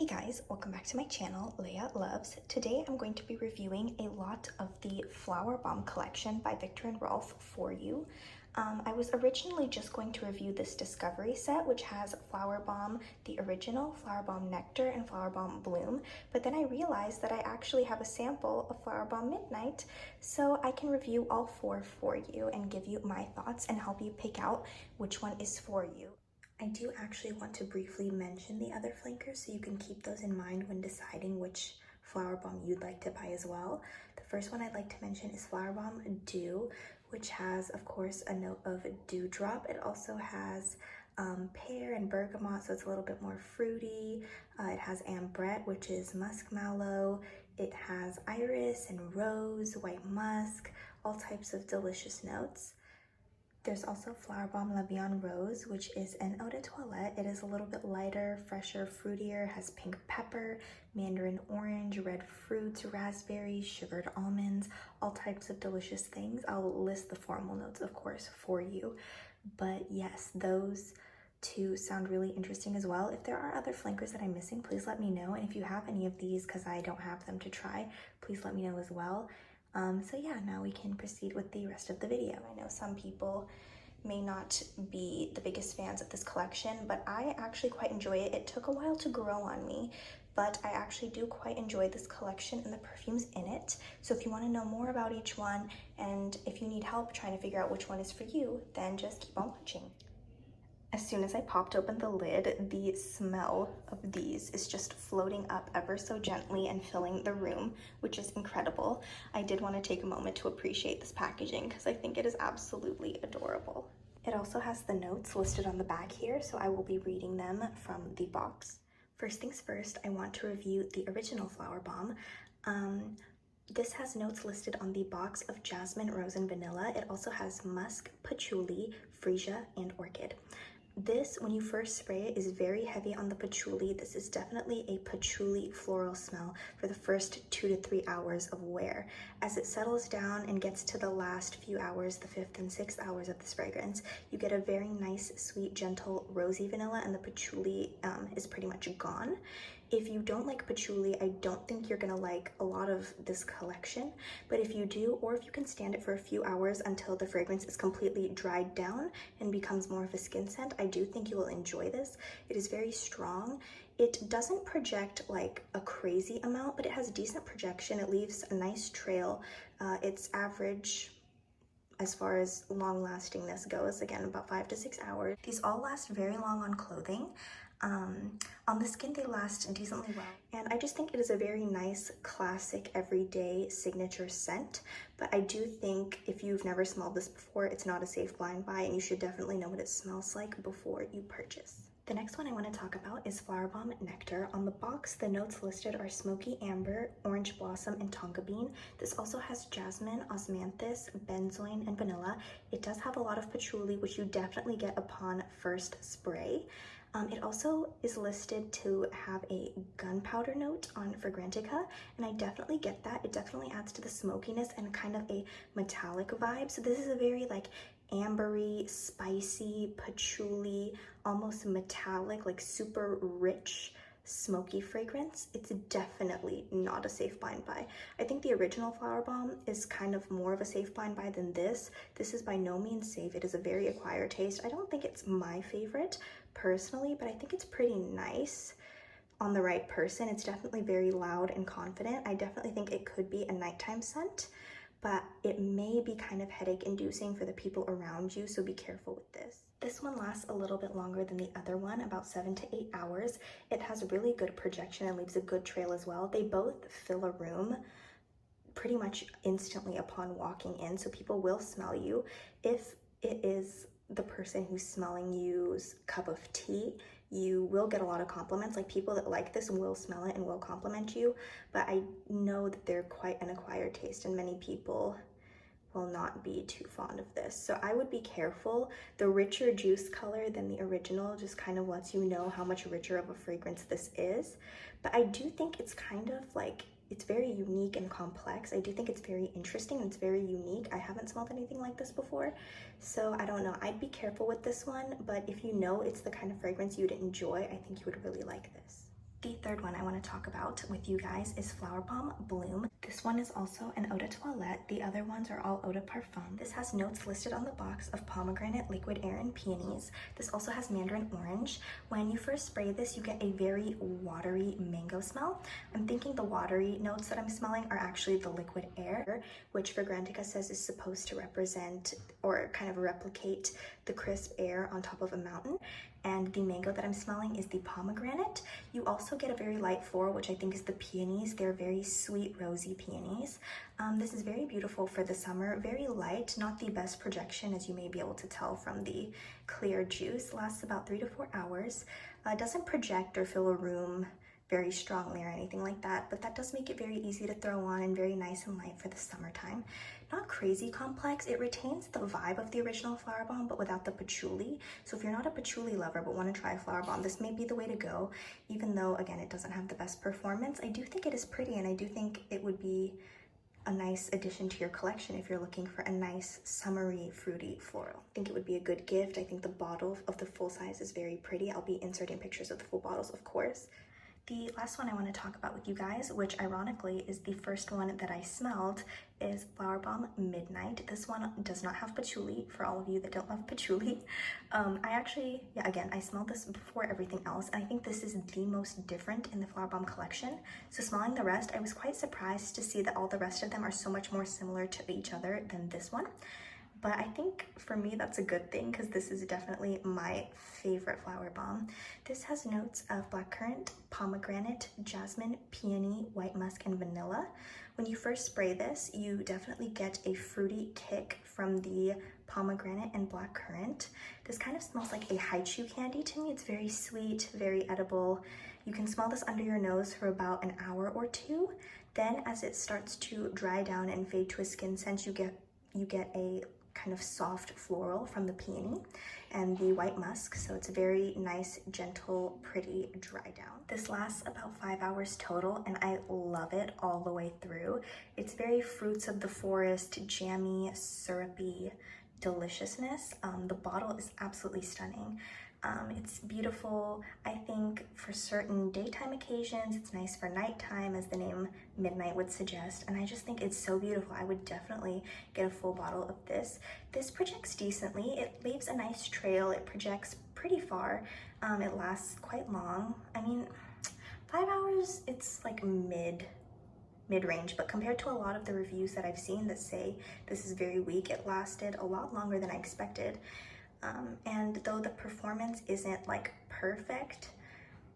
Hey guys, welcome back to my channel, Leah Loves. Today I'm going to be reviewing a lot of the Flowerbomb collection by Viktor Rolf for you. I was originally just going to review this Discovery set, which has Flowerbomb, the original, Flowerbomb Nectar, and Flowerbomb Bloom, but then I realized that I actually have a sample of Flowerbomb Midnight, so I can review all four for you and give you my thoughts and help you pick out which one is for you. I do actually want to briefly mention the other flankers so you can keep those in mind when deciding which Flowerbomb you'd like to buy as well. The first one I'd like to mention is Flowerbomb Dew, which has, of course, a note of dewdrop. It also has pear and bergamot, so it's a little bit more fruity. It has ambrette, which is muskmallow. It has iris and rose, white musk, all types of delicious notes. There's also Flowerbomb La Viande Rose, which is an eau de toilette. It is a little bit lighter, fresher, fruitier, has pink pepper, mandarin orange, red fruits, raspberries, sugared almonds, all types of delicious things. I'll list the formal notes, of course, for you. But yes, those two sound really interesting as well. If there are other flankers that I'm missing, please let me know. And if you have any of these, because I don't have them to try, please let me know as well. So yeah, now we can proceed with the rest of the video. I know some people may not be the biggest fans of this collection, but I actually quite enjoy it. It took a while to grow on me, but I actually do quite enjoy this collection and the perfumes in it. So if you want to know more about each one, and if you need help trying to figure out which one is for you, then just keep on watching. As soon as I popped open the lid, the smell of these is just floating up ever so gently and filling the room, which is incredible. I did want to take a moment to appreciate this packaging because I think it is absolutely adorable. It also has the notes listed on the back here, so I will be reading them from the box. First things first, I want to review the original Flowerbomb. This has notes listed on the box of jasmine, rose, and vanilla. It also has musk, patchouli, freesia, and orchid. This, when you first spray it, is very heavy on the patchouli. This is definitely a patchouli floral smell for the first 2 to 3 hours of wear. As it settles down and gets to the last few hours, the 5th and 6th hours of this fragrance, you get a very nice, sweet, gentle, rosy vanilla, and the patchouli is pretty much gone. If you don't like patchouli, I don't think you're gonna like a lot of this collection, but if you do, or if you can stand it for a few hours until the fragrance is completely dried down and becomes more of a skin scent, I do think you will enjoy this. It is very strong. It doesn't project like a crazy amount, but it has decent projection. It leaves a nice trail. It's average as far as long lastingness goes, again, about 5 to 6 hours. These all last very long on clothing. On the skin, they last decently well. And I just think it is a very nice, classic, everyday signature scent. But I do think if you've never smelled this before, it's not a safe blind buy, and you should definitely know what it smells like before you purchase. The next one I want to talk about is Flowerbomb Nectar. On the box, the notes listed are smoky amber, orange blossom, and tonka bean. This also has jasmine, osmanthus, benzoin, and vanilla. It does have a lot of patchouli, which you definitely get upon first spray. It also is listed to have a gunpowder note on Fragrantica, and I definitely get that. It definitely adds to the smokiness and kind of a metallic vibe. So this is a very like ambery, spicy, patchouli, almost metallic, like super rich, smoky fragrance. It's definitely not a safe blind buy. I think the original Flowerbomb is kind of more of a safe blind buy than this. This is by no means safe. It is a very acquired taste. I don't think it's my favorite personally, but I think it's pretty nice on the right person. It's definitely very loud and confident. I definitely think it could be a nighttime scent, but it may be kind of headache inducing for the people around you, so be careful with this. This one lasts a little bit longer than the other one, about 7 to 8 hours. It has really good projection and leaves a good trail as well. They both fill a room pretty much instantly upon walking in, so people will smell you. If it is the person who's smelling you's cup of tea, you will get a lot of compliments. Like, people that like this will smell it and will compliment you, but I know that they're quite an acquired taste and many people will not be too fond of this. So I would be careful. The richer juice color than the original just kind of lets you know how much richer of a fragrance this is. But I do think it's kind of like, it's very unique and complex. I do think it's very interesting and it's very unique. I haven't smelled anything like this before, so I don't know. I'd be careful with this one, but if you know it's the kind of fragrance you'd enjoy, I think you would really like this. The third one I want to talk about with you guys is Flowerbomb Bloom. This one is also an eau de toilette. The other ones are all eau de parfum. This has notes listed on the box of pomegranate, liquid air, and peonies. This also has mandarin orange. When you first spray this, you get a very watery mango smell. I'm thinking the watery notes that I'm smelling are actually the liquid air, which Fragrantica says is supposed to represent or kind of replicate the crisp air on top of a mountain. And the mango that I'm smelling is the pomegranate. You also get a very light floral, which I think is the peonies. They're very sweet, rosy peonies. This is very beautiful for the summer, very light, not the best projection, as you may be able to tell from the clear juice. Lasts about 3 to 4 hours. Doesn't project or fill a room very strongly or anything like that, but that does make it very easy to throw on and very nice and light for the summertime. Not crazy complex. It retains the vibe of the original Flowerbomb, but without the patchouli. So if you're not a patchouli lover but want to try Flowerbomb, this may be the way to go, even though, again, it doesn't have the best performance. I do think it is pretty, and I do think it would be a nice addition to your collection if you're looking for a nice summery fruity floral. I think it would be a good gift. I think the bottle of the full size is very pretty. I'll be inserting pictures of the full bottles, of course. The last one I want to talk about with you guys, which ironically is the first one that I smelled, is Flowerbomb Midnight. This one does not have patchouli, for all of you that don't love patchouli. I smelled this before everything else, and I think this is the most different in the Flowerbomb collection. So smelling the rest, I was quite surprised to see that all the rest of them are so much more similar to each other than this one. But I think for me that's a good thing, because this is definitely my favorite Flowerbomb. This has notes of blackcurrant, pomegranate, jasmine, peony, white musk, and vanilla. When you first spray this, you definitely get a fruity kick from the pomegranate and blackcurrant. This kind of smells like a haichu candy to me. It's very sweet, very edible. You can smell this under your nose for about an hour or two. Then as it starts to dry down and fade to a skin scent, you get a kind of soft floral from the peony and the white musk, so it's a very nice, gentle, pretty dry down. This lasts about 5 hours total, and I love it all the way through. It's very fruits of the forest, jammy, syrupy deliciousness. The bottle is absolutely stunning. It's beautiful. I think for certain daytime occasions, it's nice for nighttime, as the name Midnight would suggest, and I just think it's so beautiful. I would definitely get a full bottle of this. This projects decently. It leaves a nice trail. It projects pretty far. It lasts quite long. I mean, 5 hours, it's like mid-range, but compared to a lot of the reviews that I've seen that say this is very weak, it lasted a lot longer than I expected. And though the performance isn't like perfect,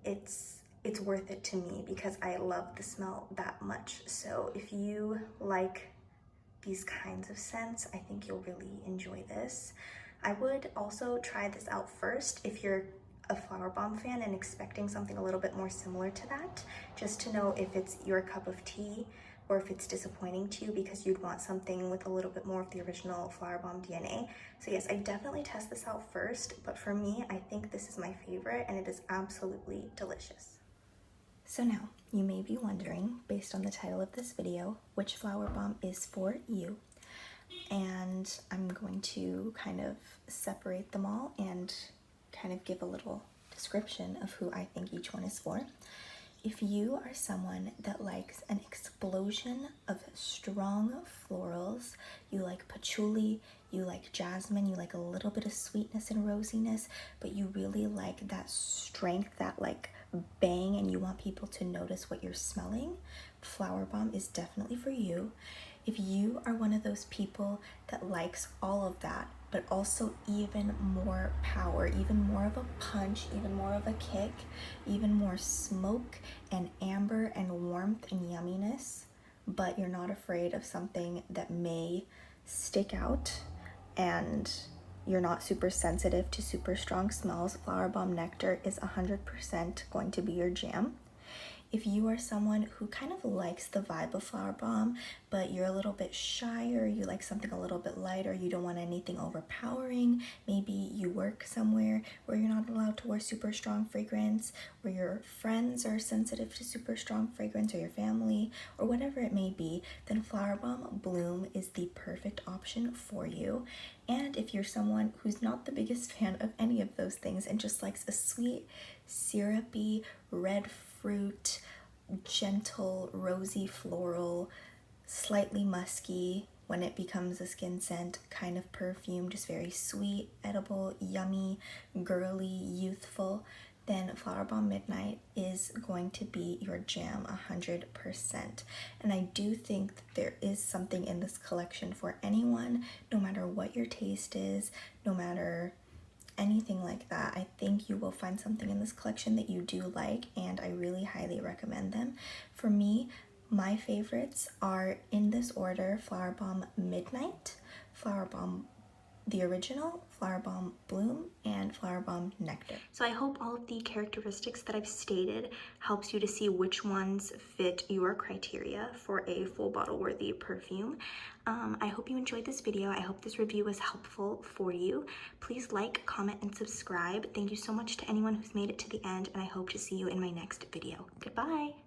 it's worth it to me because I love the smell that much. So if you like these kinds of scents, I think you'll really enjoy this. I would also try this out first if you're a Flowerbomb fan and expecting something a little bit more similar to that, just to know if it's your cup of tea or if it's disappointing to you, because you'd want something with a little bit more of the original Flowerbomb DNA. So yes, I definitely test this out first, but for me, I think this is my favorite, and it is absolutely delicious. So now, you may be wondering, based on the title of this video, which Flowerbomb is for you. And I'm going to kind of separate them all and kind of give a little description of who I think each one is for. If you are someone that likes an explosion of strong florals, you like patchouli, you like jasmine, you like a little bit of sweetness and rosiness, but you really like that strength, that like bang, and you want people to notice what you're smelling, Flowerbomb is definitely for you. If you are one of those people that likes all of that, but also even more power, even more of a punch, even more of a kick, even more smoke and amber and warmth and yumminess, but you're not afraid of something that may stick out and you're not super sensitive to super strong smells, Flowerbomb Nectar is 100% going to be your jam. If you are someone who kind of likes the vibe of Flowerbomb, but you're a little bit shyer, you like something a little bit lighter, you don't want anything overpowering, maybe you work somewhere where you're not allowed to wear super strong fragrance, where your friends are sensitive to super strong fragrance, or your family, or whatever it may be, then Flowerbomb Bloom is the perfect option for you. And if you're someone who's not the biggest fan of any of those things and just likes a sweet, syrupy, red fruit, gentle, rosy floral, slightly musky when it becomes a skin scent kind of perfume, just very sweet, edible, yummy, girly, youthful, then Flowerbomb Midnight is going to be your jam 100%. And I do think that there is something in this collection for anyone, no matter what your taste is, no matter anything like that. I think you will find something in this collection that you do like, and I really highly recommend them. For me, my favorites are in this order: Flowerbomb Midnight, Flowerbomb the original, Flowerbomb Bloom, and Flowerbomb Nectar. So I hope all of the characteristics that I've stated helps you to see which ones fit your criteria for a full bottle worthy perfume. I hope you enjoyed this video. I hope this review was helpful for you. Please like, comment, and subscribe. Thank you so much to anyone who's made it to the end, and I hope to see you in my next video. Goodbye!